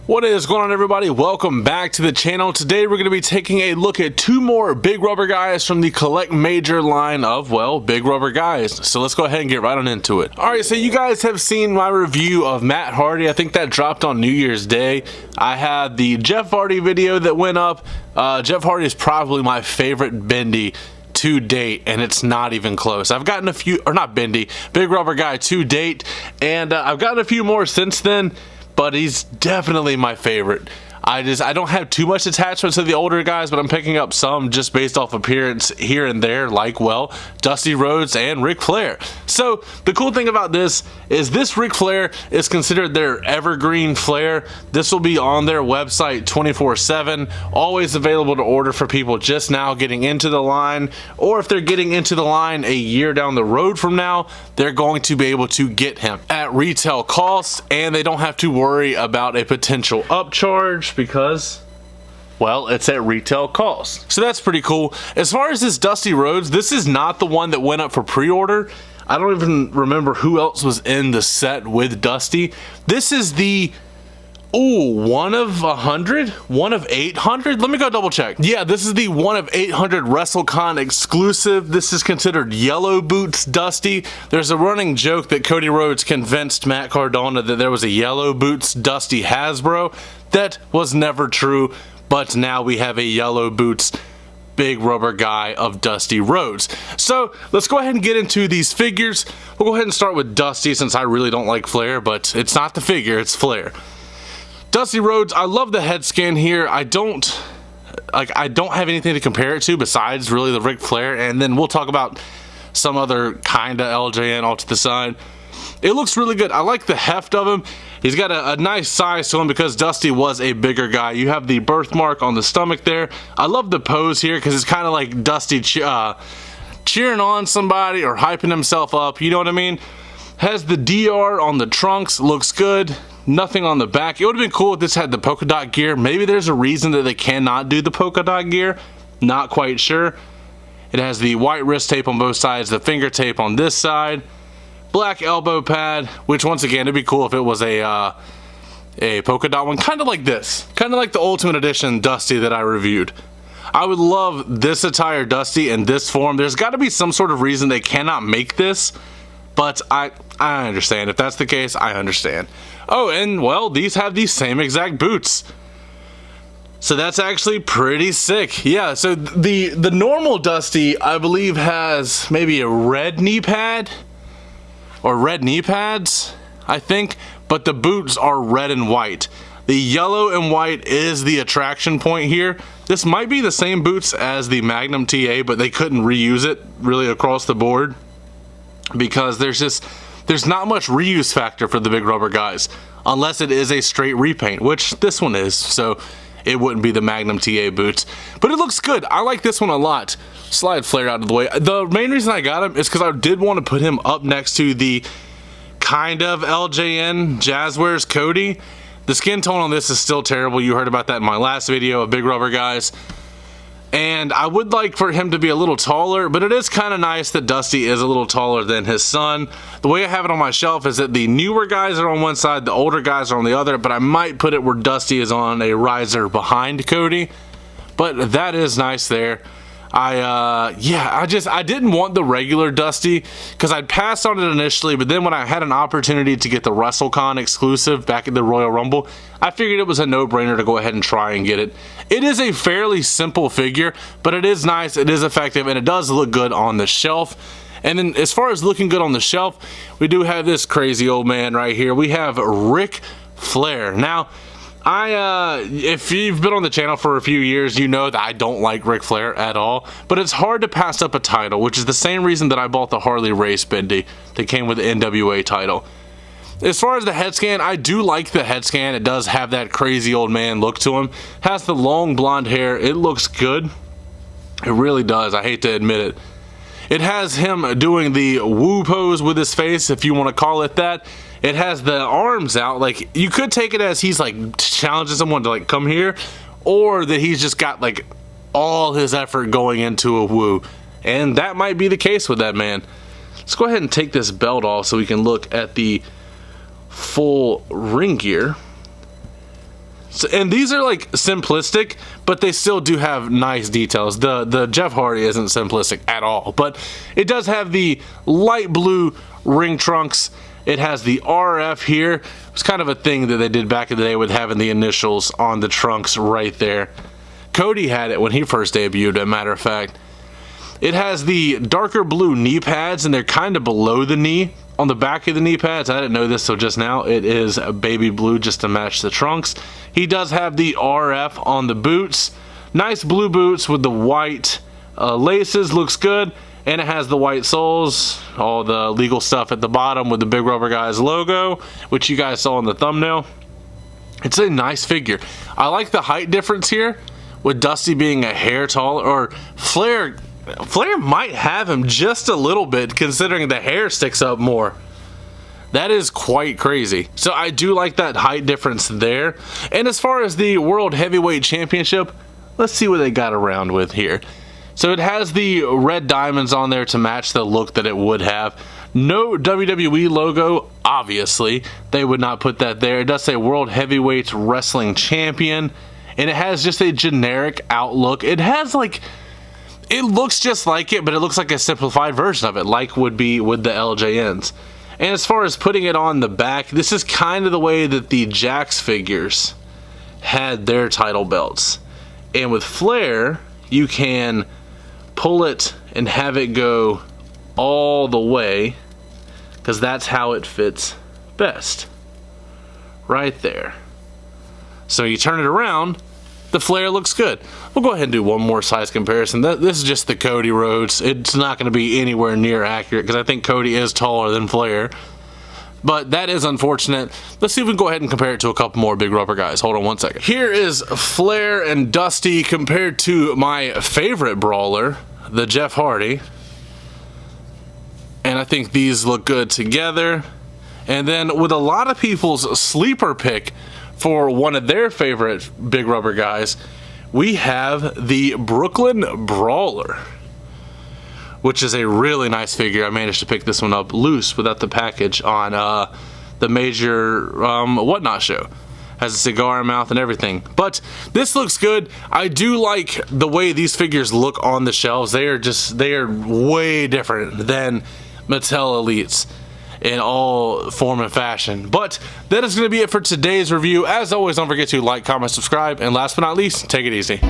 What is going on, everybody? Welcome back to the channel. Today we're going to be taking a look at two more big rubber guys from the Collect Major line of, well, big rubber guys. So let's go ahead and get right on into it. Alright, so you guys have seen my review of Matt Hardy. I think that dropped on New Year's Day. I had the Jeff Hardy video that went up. Jeff Hardy is probably my favorite bendy to date, and it's not even close. I've gotten a few, or not bendy, big rubber guy to date, and I've gotten a few more since then, but he's definitely my favorite. I don't have too much attachment to the older guys, but I'm picking up some just based off appearance here and there, like, well, Dusty Rhodes and Ric Flair. So the cool thing about this is this Ric Flair is considered their evergreen Flair. This will be on their website 24/7, always available to order for people just now getting into the line, or if they're getting into the line a year down the road from now, they're going to be able to get him at retail cost, and they don't have to worry about a potential upcharge because, well, it's at retail cost. So that's pretty cool. As far as this Dusty Rhodes, this is not the one that went up for pre-order. I don't even remember who else was in the set with Dusty. This is the, ooh, 1 of 100? 1 of 800? Let me go double check. Yeah, this is the 1 of 800 WrestleCon exclusive. This is considered Yellow Boots Dusty. There's a running joke that Cody Rhodes convinced Matt Cardona that there was a Yellow Boots Dusty Hasbro. That was never true, but now we have a Yellow Boots big rubber guy of Dusty Rhodes. So let's go ahead and get into these figures. We'll go ahead and start with Dusty, since I really don't like Flair, but it's not the figure, it's Flair. Dusty Rhodes, I love the head scan here. I don't have anything to compare it to besides really the Ric Flair, and then we'll talk about some other kinda LJN off to the side. It looks really good. I like the heft of him. He's got a nice size to him because Dusty was a bigger guy. You have the birthmark on the stomach there. I love the pose here because it's kind of like Dusty cheering on somebody or hyping himself up. You know what I mean? Has the DR on the trunks. Looks good. Nothing on the back. It would have been cool if this had the polka dot gear. Maybe there's a reason that they cannot do the polka dot gear. Not quite sure. It has the white wrist tape on both sides, the finger tape on this side. Black elbow pad, which once again, it'd be cool if it was a polka dot one, kind of like this. Kind of like the Ultimate Edition Dusty that I reviewed. I would love this attire Dusty in this form. There's got to be some sort of reason they cannot make this, but I understand. If that's the case, I understand. Oh, and well, these have the same exact boots. So that's actually pretty sick. Yeah, so the normal Dusty, I believe, has maybe a red knee pad or red knee pads, I think, but the boots are red and white. The yellow and white is the attraction point here. This might be the same boots as the Magnum TA, but they couldn't reuse it really across the board because there's not much reuse factor for the big rubber guys unless it is a straight repaint, which this one is, so it wouldn't be the Magnum TA boots. But it looks good. I like this one a lot. Slide Flair out of the way. The main reason I got him is because I did want to put him up next to the kind of LJN Jazzwares Cody. The skin tone on this is still terrible. You heard about that in my last video of big rubber guys. And I would like for him to be a little taller, but it is kind of nice that Dusty is a little taller than his son. The way I have it on my shelf is that the newer guys are on one side, the older guys are on the other, but I might put it where Dusty is on a riser behind Cody. But that is nice there. I didn't want the regular Dusty because I'd passed on it initially, but then when I had an opportunity to get the WrestleCon exclusive back at the Royal Rumble, I figured it was a no-brainer to go ahead and try and get it. It is a fairly simple figure, but it is nice, it is effective, and it does look good on the shelf. And then as far as looking good on the shelf, we do have this crazy old man right here. We have Ric Flair. Now, if you've been on the channel for a few years, you know that I don't like Ric Flair at all, but it's hard to pass up a title, which is the same reason that I bought the Harley Race Bendy that came with the NWA title. As far as the head scan, I do like the head scan. It does have that crazy old man look to him. Has the long blonde hair. It looks good. It really does. I hate to admit it. It has him doing the woo pose with his face, if you want to call it that. It has the arms out. Like, you could take it as he's like challenging someone to like come here, or that he's just got like all his effort going into a woo. And that might be the case with that man. Let's go ahead and take this belt off so we can look at the full ring gear. And these are like simplistic, but they still do have nice details. The Jeff Hardy isn't simplistic at all, but it does have the light blue ring trunks. It has the RF here. It's kind of a thing that they did back in the day with having the initials on the trunks right there. Cody had it when he first debuted, as a matter of fact. It has the darker blue knee pads, and they're kind of below the knee on the back of the knee pads. I didn't know this till just now. It is a baby blue just to match the trunks. He does have the RF on the boots. Nice blue boots with the white laces. Looks good. And it has the white soles. All the legal stuff at the bottom with the Big Rubber Guys logo, which you guys saw in the thumbnail. It's a nice figure. I like the height difference here, with Dusty being a hair taller, or Flair might have him just a little bit considering the hair sticks up more. That is quite crazy. So I do like that height difference there. And as far as the World Heavyweight Championship, let's see what they got around with here. So it has the red diamonds on there to match the look that it would have. No WWE logo, obviously. They would not put that there. It does say World Heavyweight Wrestling Champion. And it has just a generic outlook. It has like... It looks just like it, but it looks like a simplified version of it, like would be with the LJNs. And as far as putting it on the back, this is kind of the way that the Jax figures had their title belts. And with Flair, you can pull it and have it go all the way, because that's how it fits best. Right there. So you turn it around, the Flair looks good. We'll go ahead and do one more size comparison. This is just the Cody Rhodes. It's not going to be anywhere near accurate because I think Cody is taller than Flair. But that is unfortunate. Let's see if we can go ahead and compare it to a couple more Big Rubber Guys. Hold on one second. Here is Flair and Dusty compared to my favorite brawler, the Jeff Hardy. And I think these look good together. And then with a lot of people's sleeper pick for one of their favorite Big Rubber Guys, we have the Brooklyn Brawler, which is a really nice figure. I managed to pick this one up loose without the package on the major Whatnot show. Has a cigar in mouth and everything. But this looks good. I do like the way these figures look on the shelves. They are way different than Mattel Elites in all form and fashion. But that is going to be it for today's review. As always, don't forget to like, comment, subscribe, and last but not least, take it easy.